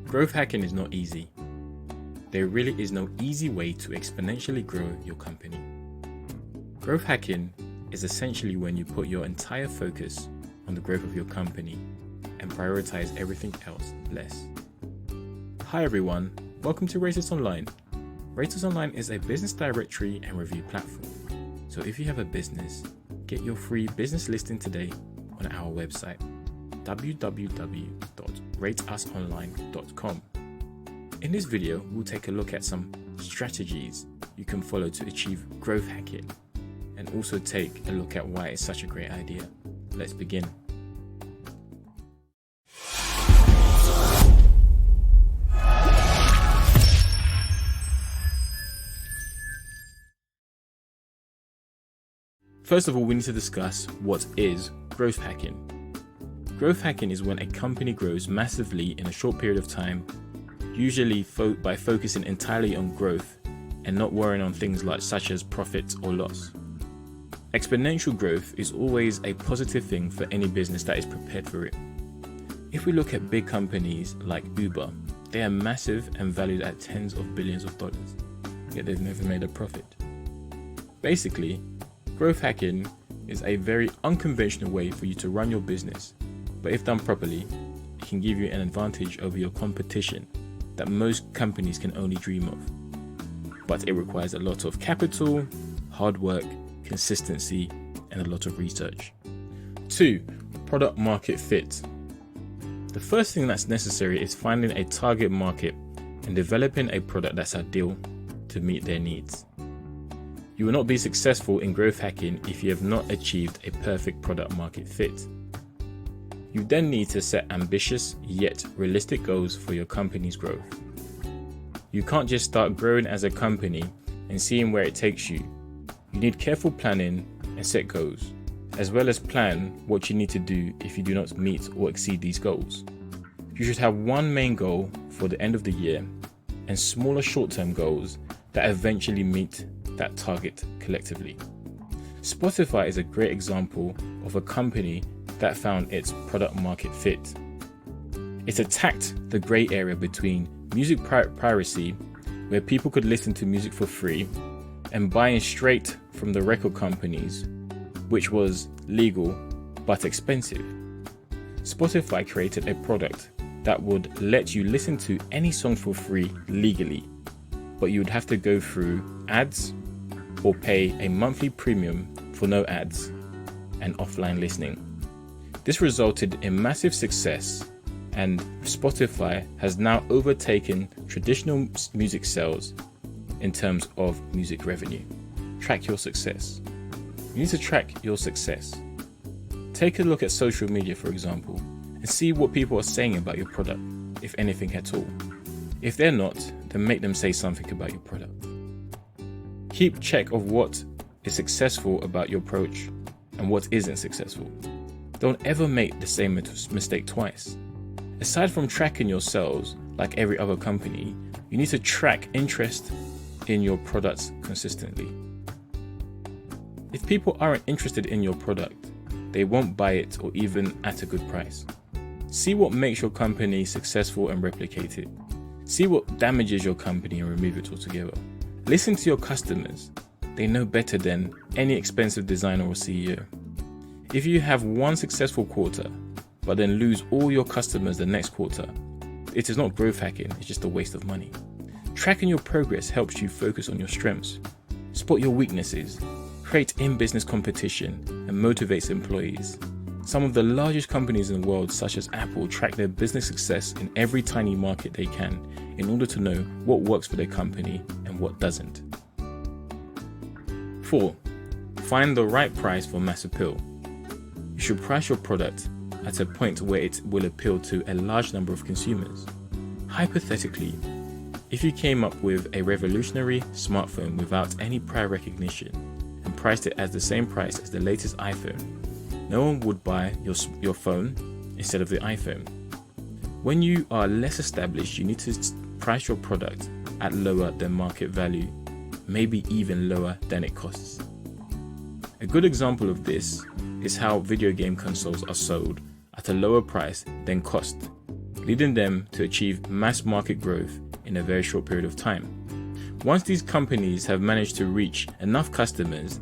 Growth hacking is not easy. There really is no easy way to exponentially grow your company. Growth hacking is essentially when you put your entire focus on the growth of your company and prioritize everything else less. Hi everyone, welcome to RateUsOnline. RateUsOnline is a business directory and review platform. So if you have a business, get your free business listing today on our website www.rateusonline.com. In this video, we'll take a look at some strategies you can follow to achieve growth hacking and also take a look at why it's such a great idea. Let's begin. First of all, we need to discuss what is growth hacking. Growth hacking is when a company grows massively in a short period of time, usually by focusing entirely on growth and not worrying on things such as profit or loss. Exponential growth is always a positive thing for any business that is prepared for it. If we look at big companies like Uber, they are massive and valued at tens of billions of dollars, yet they've never made a profit. Basically, growth hacking is a very unconventional way for you to run your business, but if done properly, it can give you an advantage over your competition that most companies can only dream of. But it requires a lot of capital, hard work, consistency, and a lot of research. 2. Product market fit. The first thing that's necessary is finding a target market and developing a product that's ideal to meet their needs. You will not be successful in growth hacking if you have not achieved a perfect product market fit. You then need to set ambitious yet realistic goals for your company's growth. You can't just start growing as a company and seeing where it takes you. You need careful planning and set goals, as well as plan what you need to do if you do not meet or exceed these goals. You should have one main goal for the end of the year and smaller short-term goals that eventually meet that target collectively. Spotify is a great example of a company that found its product market fit. It attacked the grey area between music piracy, where people could listen to music for free, and buying straight from the record companies, which was legal but expensive. Spotify created a product that would let you listen to any song for free legally, but you would have to go through ads or pay a monthly premium for no ads and offline listening. This resulted in massive success, and Spotify has now overtaken traditional music sales in terms of music revenue. Track your success. You need to track your success. Take a look at social media, for example, and see what people are saying about your product, if anything at all. If they're not, then make them say something about your product. Keep check of what is successful about your approach and what isn't successful. Don't ever make the same mistake twice. Aside from tracking your sales like every other company, you need to track interest in your products consistently. If people aren't interested in your product, they won't buy it or even at a good price. See what makes your company successful and replicate it. See what damages your company and remove it altogether. Listen to your customers. They know better than any expensive designer or CEO. If you have one successful quarter, but then lose all your customers the next quarter, it is not growth hacking, it's just a waste of money. Tracking your progress helps you focus on your strengths, spot your weaknesses, create in-business competition, and motivates employees. Some of the largest companies in the world, such as Apple, track their business success in every tiny market they can in order to know what works for their company and what doesn't. 4. Find the right price for mass appeal. You should price your product at a point where it will appeal to a large number of consumers. Hypothetically, if you came up with a revolutionary smartphone without any prior recognition and priced it at the same price as the latest iPhone, no one would buy your phone instead of the iPhone. When you are less established, you need to price your product at lower than market value, maybe even lower than it costs. A good example of this is how video game consoles are sold at a lower price than cost, leading them to achieve mass market growth in a very short period of time. Once these companies have managed to reach enough customers,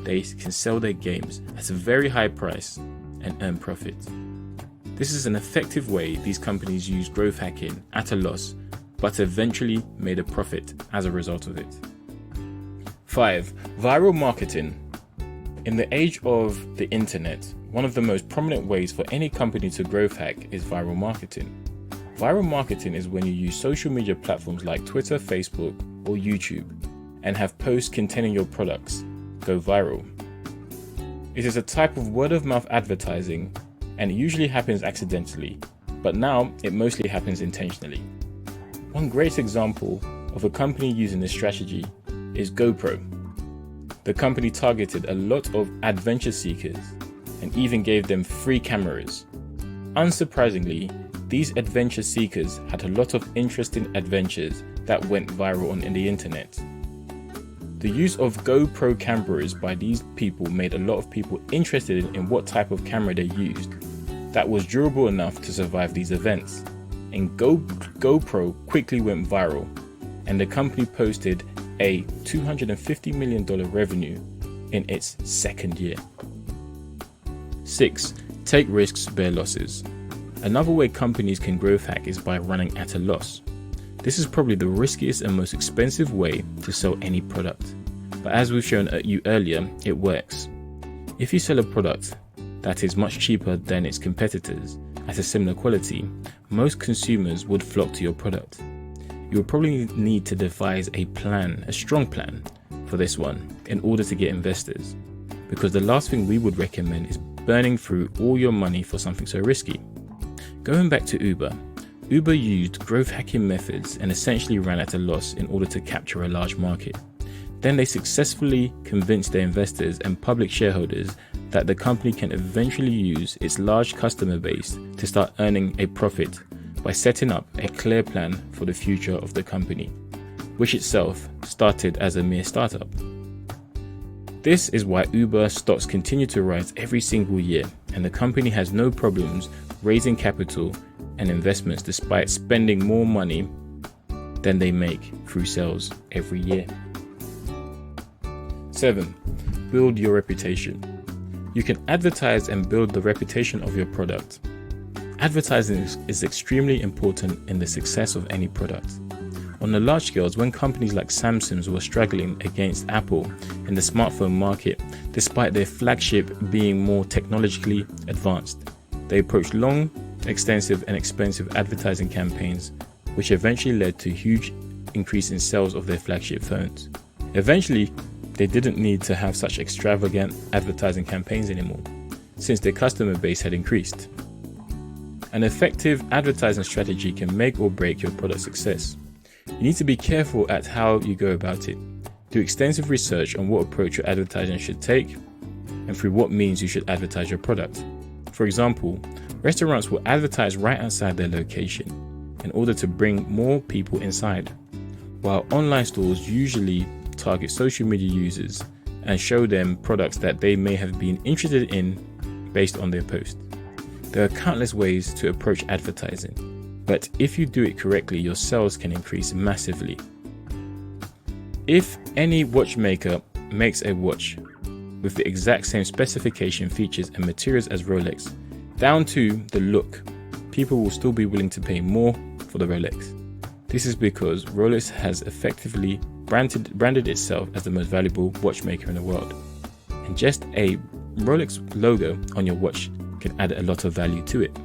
they can sell their games at a very high price and earn profit. This is an effective way these companies use growth hacking at a loss, but eventually made a profit as a result of it. 5. Viral marketing. In the age of the internet, one of the most prominent ways for any company to growth hack is viral marketing. Viral marketing is when you use social media platforms like Twitter, Facebook, or YouTube and have posts containing your products go viral. It is a type of word-of-mouth advertising, and it usually happens accidentally, but now it mostly happens intentionally. One great example of a company using this strategy is GoPro. The company targeted a lot of adventure seekers and even gave them free cameras. Unsurprisingly, these adventure seekers had a lot of interesting adventures that went viral on the internet. The use of GoPro cameras by these people made a lot of people interested in what type of camera they used that was durable enough to survive these events. And GoPro quickly went viral, and the company posted a $250 million revenue in its second year. 6. Take risks, bear losses. Another way companies can growth hack is by running at a loss. This is probably the riskiest and most expensive way to sell any product, but as we've shown you earlier, it works. If you sell a product that is much cheaper than its competitors at a similar quality, most consumers would flock to your product. You will probably need to devise a plan, a strong plan for this one in order to get investors, because the last thing we would recommend is burning through all your money for something so risky. Going back to Uber used growth hacking methods and essentially ran at a loss in order to capture a large market. Then they successfully convinced their investors and public shareholders that the company can eventually use its large customer base to start earning a profit by setting up a clear plan for the future of the company, which itself started as a mere startup. This is why Uber stocks continue to rise every single year, and the company has no problems raising capital and investments despite spending more money than they make through sales every year. 7. Build your reputation. You can advertise and build the reputation of your product. Advertising is extremely important in the success of any product. On the large scales, when companies like Samsung were struggling against Apple in the smartphone market, despite their flagship being more technologically advanced, they approached long, extensive and expensive advertising campaigns, which eventually led to a huge increase in sales of their flagship phones. Eventually, they didn't need to have such extravagant advertising campaigns anymore, since their customer base had increased. An effective advertising strategy can make or break your product success. You need to be careful at how you go about it. Do extensive research on what approach your advertising should take and through what means you should advertise your product. For example, restaurants will advertise right outside their location in order to bring more people inside, while online stores usually target social media users and show them products that they may have been interested in based on their post. There are countless ways to approach advertising, but if you do it correctly, your sales can increase massively. If any watchmaker makes a watch with the exact same specification, features and materials as Rolex, down to the look, people will still be willing to pay more for the Rolex. This is because Rolex has effectively branded itself as the most valuable watchmaker in the world, and just a Rolex logo on your watch can add a lot of value to it.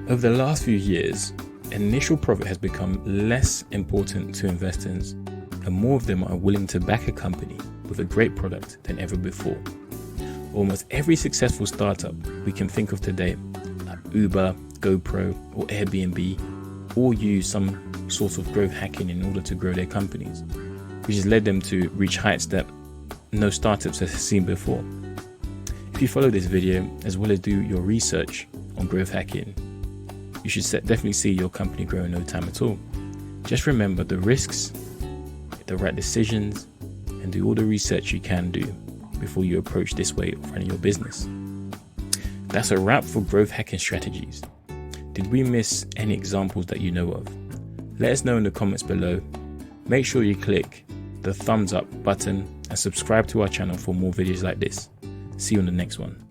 Over the last few years, initial profit has become less important to investors, and more of them are willing to back a company with a great product than ever before. Almost every successful startup we can think of today, like Uber, GoPro, or Airbnb, all use some sort of growth hacking in order to grow their companies, which has led them to reach heights that no startups have seen before. If you follow this video, as well as do your research on growth hacking, you should definitely see your company grow in no time at all. Just remember the risks, the right decisions, and do all the research you can do before you approach this way of running your business. That's a wrap for growth hacking strategies. Did we miss any examples that you know of? Let us know in the comments below. Make sure you click the thumbs up button and subscribe to our channel for more videos like this. See you on the next one.